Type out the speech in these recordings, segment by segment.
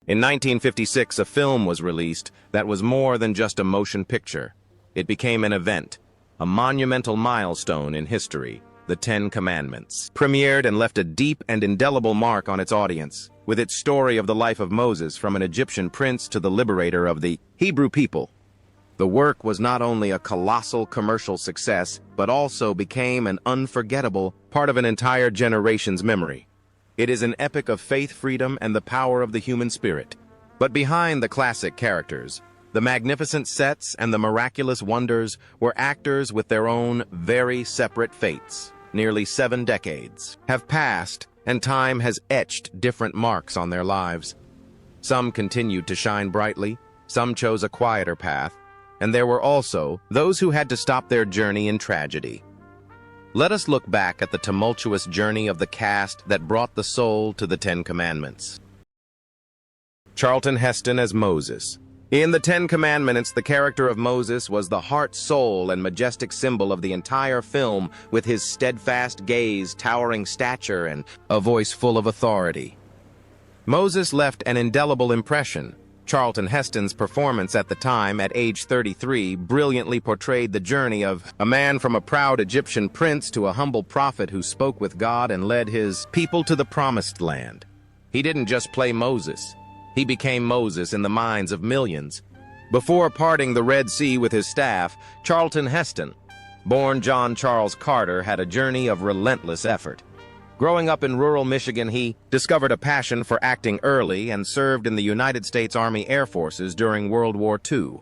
In 1956, a film was released that was more than just a motion picture. It became an event, a monumental milestone in history, The Ten Commandments. Premiered and left a deep and indelible mark on its audience, with its story of the life of Moses from an Egyptian prince to the liberator of the Hebrew people. The work was not only a colossal commercial success, but also became an unforgettable part of an entire generation's memory. It is an epic of faith, freedom, and the power of the human spirit. But behind the classic characters, the magnificent sets and the miraculous wonders were actors with their own very separate fates. Nearly 7 decades have passed, and time has etched different marks on their lives. Some continued to shine brightly, some chose a quieter path, and there were also those who had to stop their journey in tragedy. Let us look back at the tumultuous journey of the cast that brought the soul to the Ten Commandments. Charlton Heston as Moses. In the Ten Commandments, the character of Moses was the heart, soul, and majestic symbol of the entire film, with his steadfast gaze, towering stature, and a voice full of authority. Moses left an indelible impression. Charlton Heston's performance at the time, at age 33, brilliantly portrayed the journey of a man from a proud Egyptian prince to a humble prophet who spoke with God and led his people to the promised land. He didn't just play Moses. He became Moses in the minds of millions. Before parting the Red Sea with his staff, Charlton Heston, born John Charles Carter, had a journey of relentless effort. Growing up in rural Michigan, he discovered a passion for acting early and served in the United States Army Air Forces during World War II.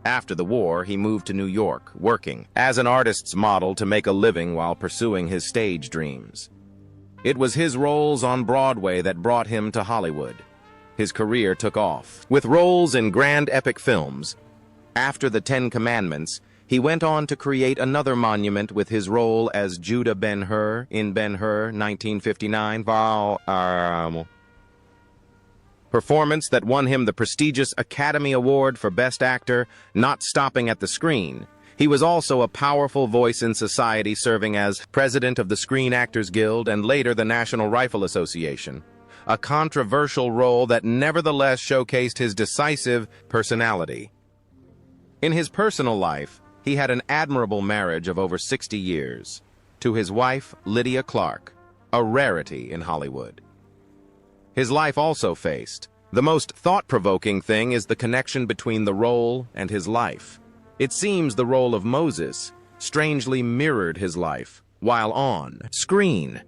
After the war, he moved to New York, working as an artist's model to make a living while pursuing his stage dreams. It was his roles on Broadway that brought him to Hollywood. His career took off, with roles in grand epic films. After the Ten Commandments, he went on to create another monument with his role as Judah Ben-Hur in Ben-Hur 1959 performance that won him the prestigious Academy Award for Best Actor. Not stopping at the screen, he was also a powerful voice in society, serving as president of the Screen Actors Guild and later the National Rifle Association, a controversial role that nevertheless showcased his decisive personality. In his personal life, he had an admirable marriage of over 60 years to his wife, Lydia Clark, a rarity in Hollywood. His life also faced. The most thought-provoking thing is the connection between the role and his life. It seems the role of Moses strangely mirrored his life while on screen.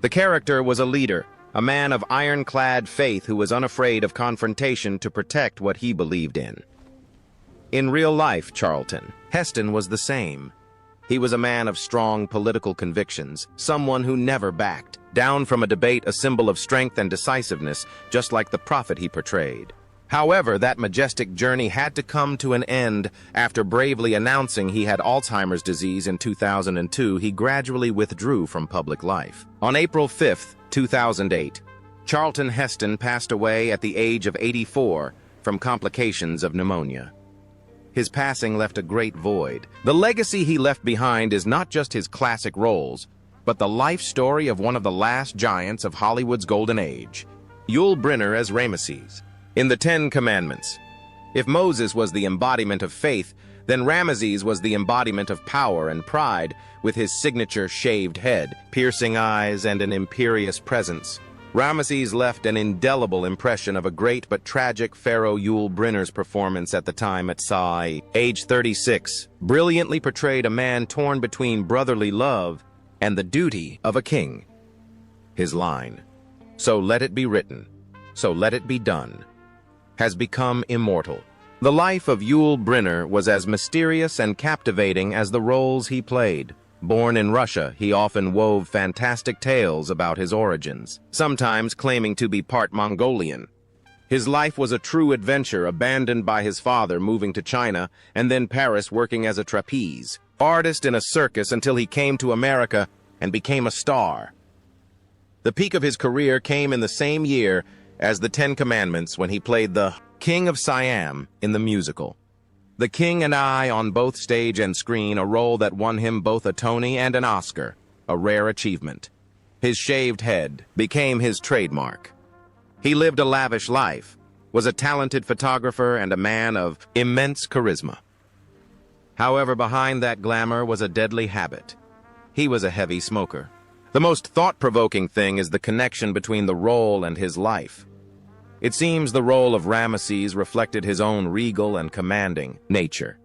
The character was a leader, a man of ironclad faith who was unafraid of confrontation to protect what he believed in. In real life, Charlton Heston was the same. He was a man of strong political convictions, someone who never backed down from a debate, a symbol of strength and decisiveness, just like the prophet he portrayed. However, that majestic journey had to come to an end. After bravely announcing he had Alzheimer's disease in 2002, he gradually withdrew from public life. On April 5, 2008, Charlton Heston passed away at the age of 84 from complications of pneumonia. His passing left a great void. The legacy he left behind is not just his classic roles, but the life story of one of the last giants of Hollywood's golden age, Yul Brynner as Ramesses. In the Ten Commandments, if Moses was the embodiment of faith, then Ramesses was the embodiment of power and pride, with his signature shaved head, piercing eyes, and an imperious presence. Ramesses left an indelible impression of a great but tragic Pharaoh. Yul Brynner's performance at the time at age 36, brilliantly portrayed a man torn between brotherly love and the duty of a king. His line, "So let it be written, so let it be done," has become immortal. The life of Yul Brynner was as mysterious and captivating as the roles he played. Born in Russia, he often wove fantastic tales about his origins, sometimes claiming to be part Mongolian. His life was a true adventure, abandoned by his father, moving to China, and then Paris, working as a trapeze artist in a circus until he came to America and became a star. The peak of his career came in the same year as the Ten Commandments, when he played the King of Siam in the musical The King and I on both stage and screen, a role that won him both a Tony and an Oscar, a rare achievement. His shaved head became his trademark. He lived a lavish life, was a talented photographer and a man of immense charisma. However, behind that glamour was a deadly habit. He was a heavy smoker. The most thought-provoking thing is the connection between the role and his life. It seems the role of Ramesses reflected his own regal and commanding nature.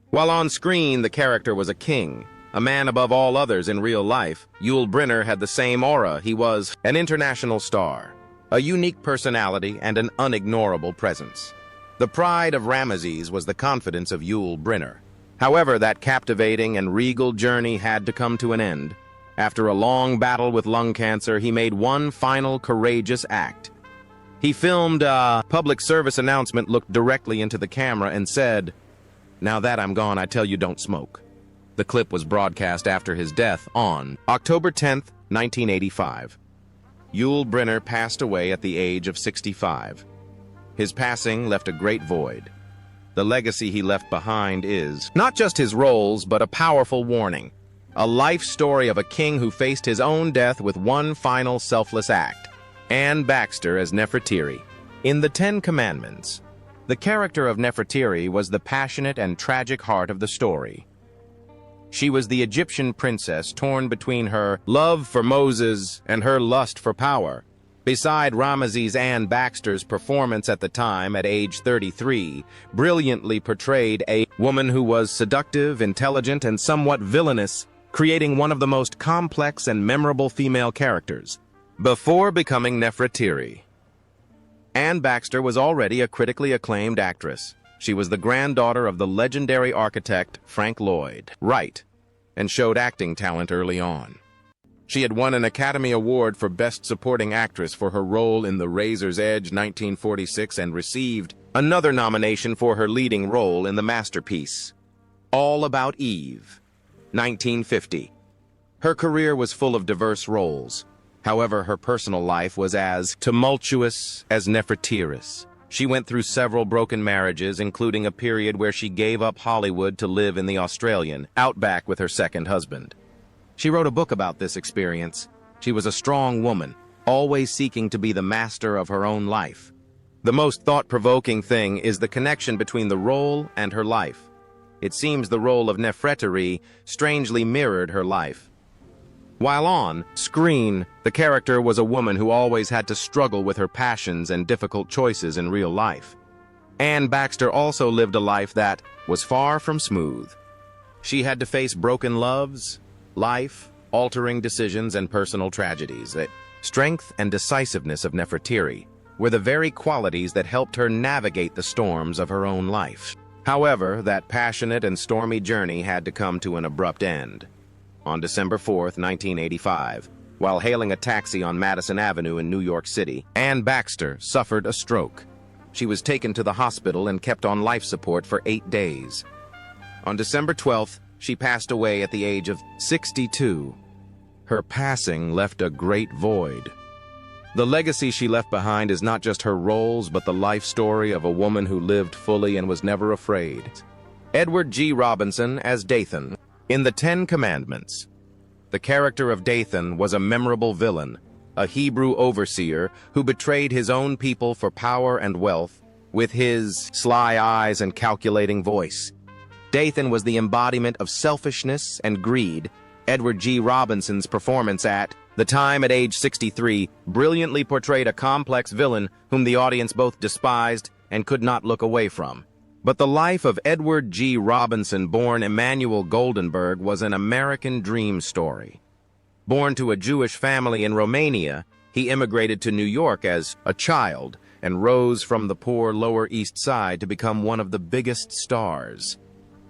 While on screen, the character was a king, a man above all others in real life. Yul Brynner had the same aura. He was an international star, a unique personality, and an unignorable presence. The pride of Ramesses was the confidence of Yul Brynner. However, that captivating and regal journey had to come to an end. After a long battle with lung cancer, he made one final courageous act. He filmed a public service announcement, looked directly into the camera, and said, "Now that I'm gone, I tell you don't smoke." The clip was broadcast after his death on October 10th, 1985. Yul Brynner passed away at the age of 65. His passing left a great void. The legacy he left behind is not just his roles, but a powerful warning. A life story of a king who faced his own death with one final selfless act. Anne Baxter as Nefertiri. In the Ten Commandments, the character of Nefertiri was the passionate and tragic heart of the story. She was the Egyptian princess torn between her love for Moses and her lust for power. Beside Ramesses, Anne Baxter's performance at the time, at age 33, brilliantly portrayed a woman who was seductive, intelligent, and somewhat villainous, creating one of the most complex and memorable female characters. Before becoming Nefertiri, Anne Baxter was already a critically acclaimed actress. She was the granddaughter of the legendary architect Frank Lloyd Wright and showed acting talent early on. She had won an Academy Award for Best Supporting Actress for her role in The Razor's Edge 1946 and received another nomination for her leading role in the masterpiece All About Eve 1950. Her career was full of diverse roles. However, her personal life was as tumultuous as Nefertiri's. She went through several broken marriages, including a period where she gave up Hollywood to live in the Australian outback with her second husband. She wrote a book about this experience. She was a strong woman, always seeking to be the master of her own life. The most thought-provoking thing is the connection between the role and her life. It seems the role of Nefertiri strangely mirrored her life. While on screen, the character was a woman who always had to struggle with her passions and difficult choices in real life. Anne Baxter also lived a life that was far from smooth. She had to face broken loves, life-altering decisions, and personal tragedies. The strength and decisiveness of Nefertiri were the very qualities that helped her navigate the storms of her own life. However, that passionate and stormy journey had to come to an abrupt end. On December 4th, 1985, while hailing a taxi on Madison Avenue in New York City, Anne Baxter suffered a stroke. She was taken to the hospital and kept on life support for 8 days. On December 12th, she passed away at the age of 62. Her passing left a great void. The legacy she left behind is not just her roles, but the life story of a woman who lived fully and was never afraid. Edward G. Robinson as Dathan. In the Ten Commandments, the character of Dathan was a memorable villain, a Hebrew overseer who betrayed his own people for power and wealth with his sly eyes and calculating voice. Dathan was the embodiment of selfishness and greed. Edward G. Robinson's performance at the time, at age 63, brilliantly portrayed a complex villain whom the audience both despised and could not look away from. But the life of Edward G. Robinson, born Emanuel Goldenberg, was an American dream story. Born to a Jewish family in Romania, he immigrated to New York as a child and rose from the poor Lower East Side to become one of the biggest stars.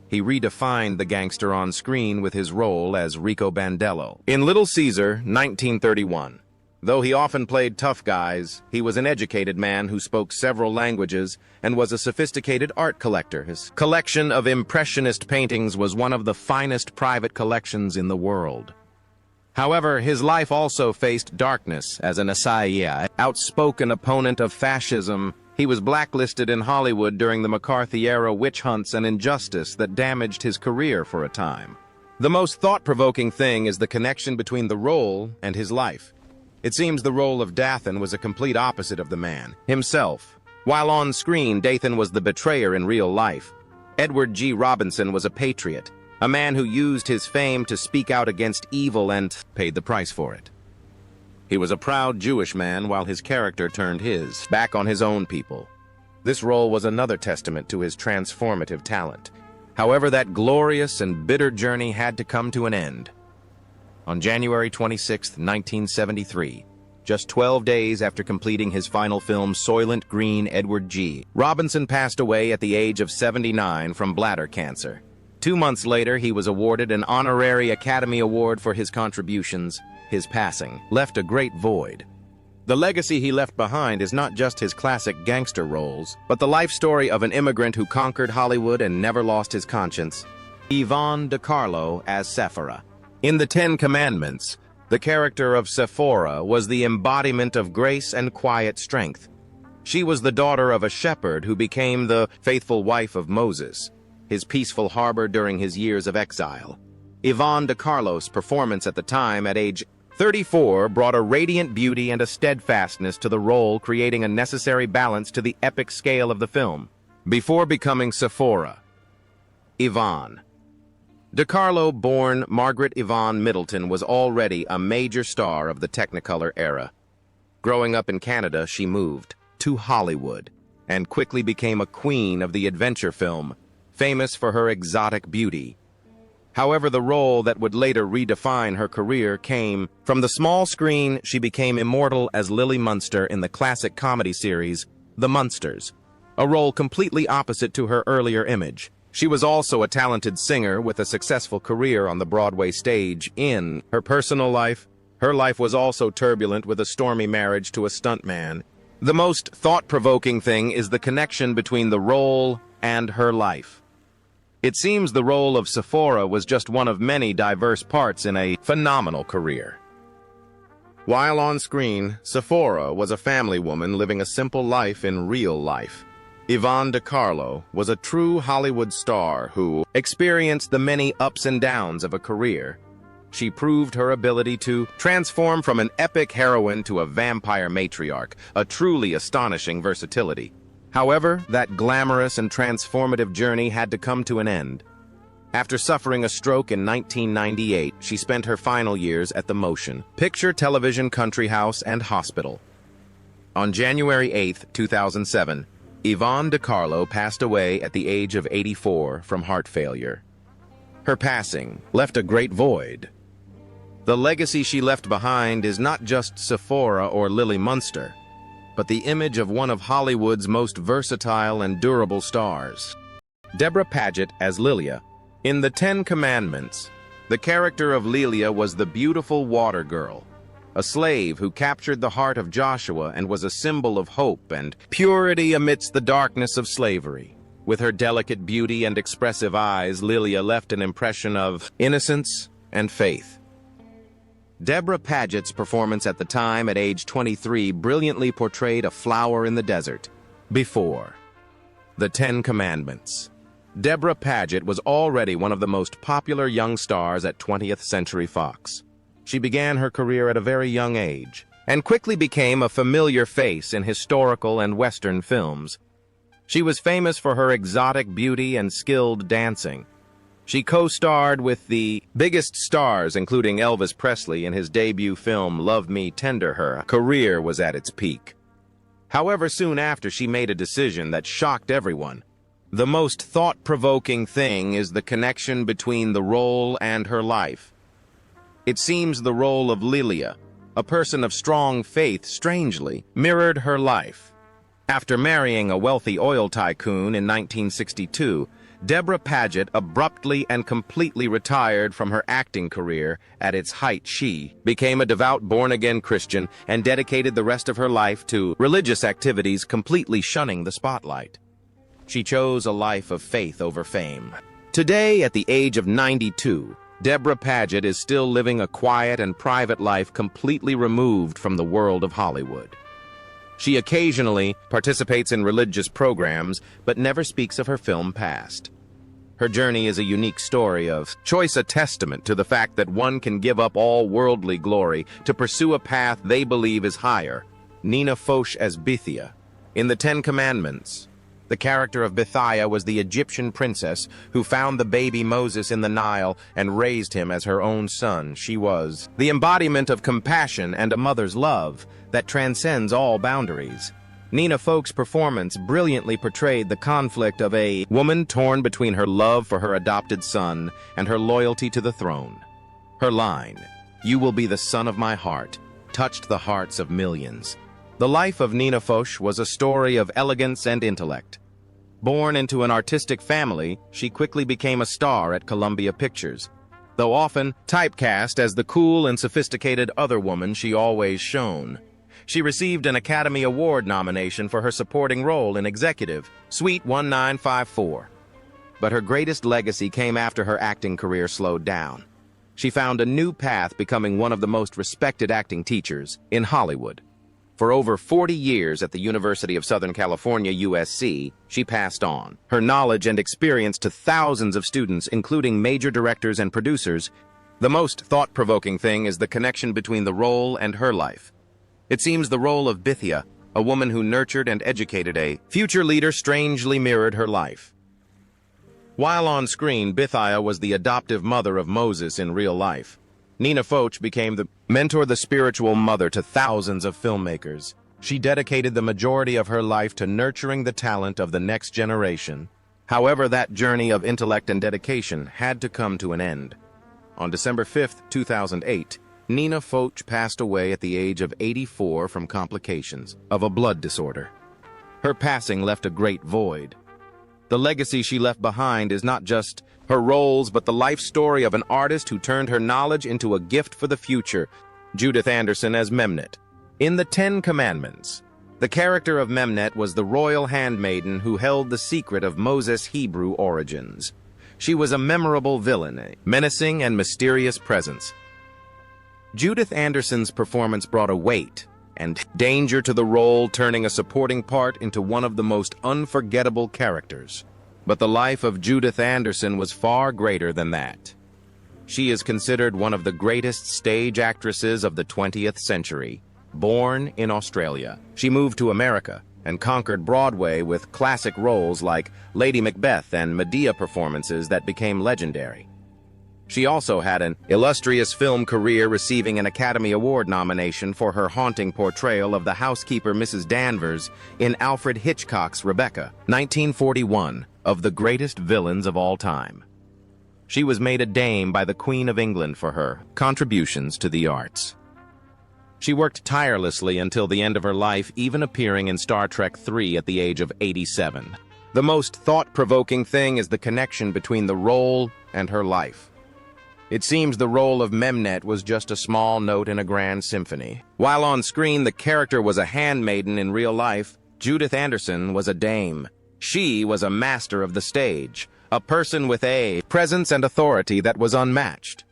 He redefined the gangster on screen with his role as Rico Bandello in Little Caesar, 1931. Though he often played tough guys, he was an educated man who spoke several languages and was a sophisticated art collector. His collection of Impressionist paintings was one of the finest private collections in the world. However, his life also faced darkness. As an outspoken opponent of fascism, he was blacklisted in Hollywood during the McCarthy-era witch hunts and injustice that damaged his career for a time. The most thought-provoking thing is the connection between the role and his life. It seems the role of Dathan was a complete opposite of the man himself. While on screen, Dathan was the betrayer in real life. Edward G. Robinson was a patriot, a man who used his fame to speak out against evil and paid the price for it. He was a proud Jewish man while his character turned his back on his own people. This role was another testament to his transformative talent. However, that glorious and bitter journey had to come to an end. On January 26, 1973, just 12 days after completing his final film, Soylent Green, Edward G. Robinson passed away at the age of 79 from bladder cancer. 2 months later, he was awarded an honorary Academy Award for his contributions. His passing left a great void. The legacy he left behind is not just his classic gangster roles, but the life story of an immigrant who conquered Hollywood and never lost his conscience. Yvonne De Carlo as Sephora. In the Ten Commandments, the character of Sephora was the embodiment of grace and quiet strength. She was the daughter of a shepherd who became the faithful wife of Moses, his peaceful harbor during his years of exile. Yvonne De Carlo's performance at the time, at age 34, brought a radiant beauty and a steadfastness to the role, creating a necessary balance to the epic scale of the film. Before becoming Sephora, Yvonne De Carlo, born Margaret Yvonne Middleton, was already a major star of the Technicolor era. Growing up in Canada, she moved to Hollywood and quickly became a queen of the adventure film, famous for her exotic beauty. However, the role that would later redefine her career came from the small screen. She became immortal as Lily Munster in the classic comedy series, The Munsters, a role completely opposite to her earlier image. She was also a talented singer with a successful career on the Broadway stage. In her personal life, her life was also turbulent, with a stormy marriage to a stuntman. The most thought-provoking thing is the connection between the role and her life. It seems the role of Sephora was just one of many diverse parts in a phenomenal career. While on screen, Sephora was a family woman living a simple life in real life. Yvonne De Carlo was a true Hollywood star who experienced the many ups and downs of a career. She proved her ability to transform from an epic heroine to a vampire matriarch, a truly astonishing versatility. However, that glamorous and transformative journey had to come to an end. After suffering a stroke in 1998, she spent her final years at the Motion Picture Television Country House and Hospital. On January 8, 2007, Yvonne De Carlo passed away at the age of 84 from heart failure. Her passing left a great void. The legacy she left behind is not just Sephora or Lily Munster, but the image of one of Hollywood's most versatile and durable stars. Deborah Paget as Lilia. In the Ten Commandments, the character of Lilia was the beautiful water girl, a slave who captured the heart of Joshua and was a symbol of hope and purity amidst the darkness of slavery. With her delicate beauty and expressive eyes, Lilia left an impression of innocence and faith. Deborah Paget's performance at the time, at age 23, brilliantly portrayed a flower in the desert. Before the Ten Commandments, Deborah Paget was already one of the most popular young stars at 20th Century Fox. She began her career at a very young age and quickly became a familiar face in historical and Western films. She was famous for her exotic beauty and skilled dancing. She co-starred with the biggest stars, including Elvis Presley, in his debut film Love Me Tender. Her career was at its peak. However, soon after, she made a decision that shocked everyone. The most thought-provoking thing is the connection between the role and her life. It seems the role of Lilia, a person of strong faith, strangely mirrored her life. After marrying a wealthy oil tycoon in 1962, Deborah Paget abruptly and completely retired from her acting career. At its height, she became a devout born-again Christian and dedicated the rest of her life to religious activities, completely shunning the spotlight. She chose a life of faith over fame. Today, at the age of 92, Deborah Paget is still living a quiet and private life, completely removed from the world of Hollywood. She occasionally participates in religious programs, but never speaks of her film past. Her journey is a unique story of choice, a testament to the fact that one can give up all worldly glory to pursue a path they believe is higher. Nina Foch as Bithia. In the Ten Commandments, the character of Bithiah was the Egyptian princess who found the baby Moses in the Nile and raised him as her own son. She was the embodiment of compassion and a mother's love that transcends all boundaries. Nina Folk's performance brilliantly portrayed the conflict of a woman torn between her love for her adopted son and her loyalty to the throne. Her line, "You will be the son of my heart," touched the hearts of millions. The life of Nina Foch was a story of elegance and intellect. Born into an artistic family, she quickly became a star at Columbia Pictures. Though often typecast as the cool and sophisticated other woman she always shone. She received an Academy Award nomination for her supporting role in Executive, Suite 1954. But her greatest legacy came after her acting career slowed down. She found a new path, becoming one of the most respected acting teachers in Hollywood. For over 40 years at the University of Southern California, USC, she passed on her knowledge and experience to thousands of students, including major directors and producers. The most thought-provoking thing is the connection between the role and her life. It seems the role of Bithiah, a woman who nurtured and educated a future leader, strangely mirrored her life. While on screen, Bithiah was the adoptive mother of Moses in real life. Nina Foch became the mentor, the spiritual mother to thousands of filmmakers. She dedicated the majority of her life to nurturing the talent of the next generation. However, that journey of intellect and dedication had to come to an end. On December 5, 2008, Nina Foch passed away at the age of 84 from complications of a blood disorder. Her passing left a great void. The legacy she left behind is not just her roles, but the life story of an artist who turned her knowledge into a gift for the future. Judith Anderson as Memnet. In the Ten Commandments, the character of Memnet was the royal handmaiden who held the secret of Moses' Hebrew origins. She was a memorable villain, a menacing and mysterious presence. Judith Anderson's performance brought a weight and danger to the role, turning a supporting part into one of the most unforgettable characters. But the life of Judith Anderson was far greater than that. She is considered one of the greatest stage actresses of the 20th century. Born in Australia, she moved to America and conquered Broadway with classic roles like Lady Macbeth and Medea, performances that became legendary. She also had an illustrious film career, receiving an Academy Award nomination for her haunting portrayal of the housekeeper Mrs. Danvers in Alfred Hitchcock's Rebecca, 1941, of the greatest villains of all time. She was made a dame by the Queen of England for her contributions to the arts. She worked tirelessly until the end of her life, even appearing in Star Trek III at the age of 87. The most thought-provoking thing is the connection between the role and her life. It seems the role of Memnet was just a small note in a grand symphony. While on screen, the character was a handmaiden. In real life, Judith Anderson was a dame. She was a master of the stage, a person with a presence and authority that was unmatched.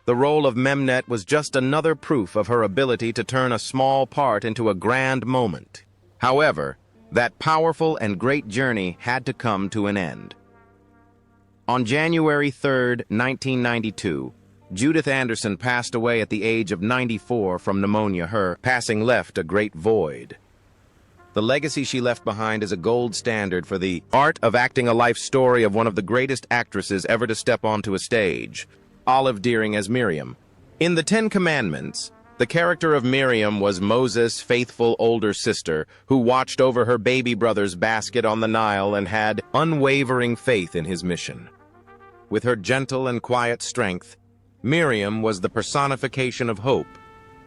The role of Memnet was just another proof of her ability to turn a small part into a grand moment. However, that powerful and great journey had to come to an end. On January 3, 1992, Judith Anderson passed away at the age of 94 from pneumonia. Her passing left a great void. The legacy she left behind is a gold standard for the art of acting, a life story of one of the greatest actresses ever to step onto a stage, Olive Dearing as Miriam. In the Ten Commandments, the character of Miriam was Moses' faithful older sister who watched over her baby brother's basket on the Nile and had unwavering faith in his mission. With her gentle and quiet strength, Miriam was the personification of hope.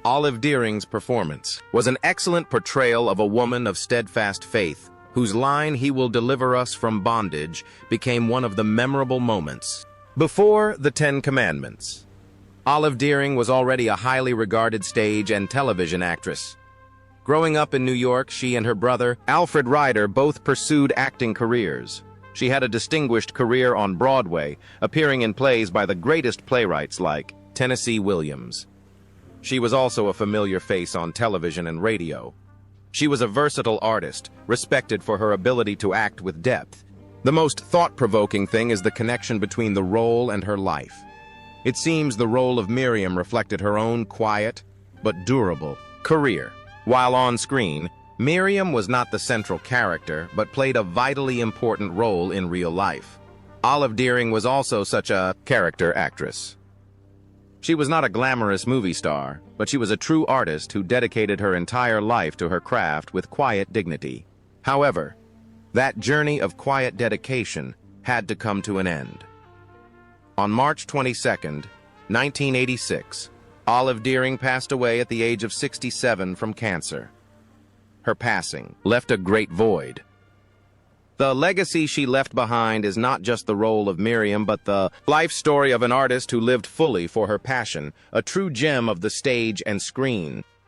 Olive Dearing's performance was an excellent portrayal of a woman of steadfast faith, whose line, "He will deliver us from bondage," became one of the memorable moments. Before the Ten Commandments, Olive Dearing was already a highly regarded stage and television actress. Growing up in New York, she and her brother, Alfred Ryder, both pursued acting careers. She had a distinguished career on Broadway, appearing in plays by the greatest playwrights like Tennessee Williams. She was also a familiar face on television and radio. She was a versatile artist, respected for her ability to act with depth. The most thought-provoking thing is the connection between the role and her life. It seems the role of Miriam reflected her own quiet but durable career. While on screen, Miriam was not the central character, but played a vitally important role in real life. Olive Dearing was also such a character actress. She was not a glamorous movie star, but she was a true artist who dedicated her entire life to her craft with quiet dignity. However, that journey of quiet dedication had to come to an end. On March 22, 1986, Olive Dearing passed away at the age of 67 from cancer. Her passing left a great void. The legacy she left behind is not just the role of Miriam, but the life story of an artist who lived fully for her passion, a true gem of the stage and screen.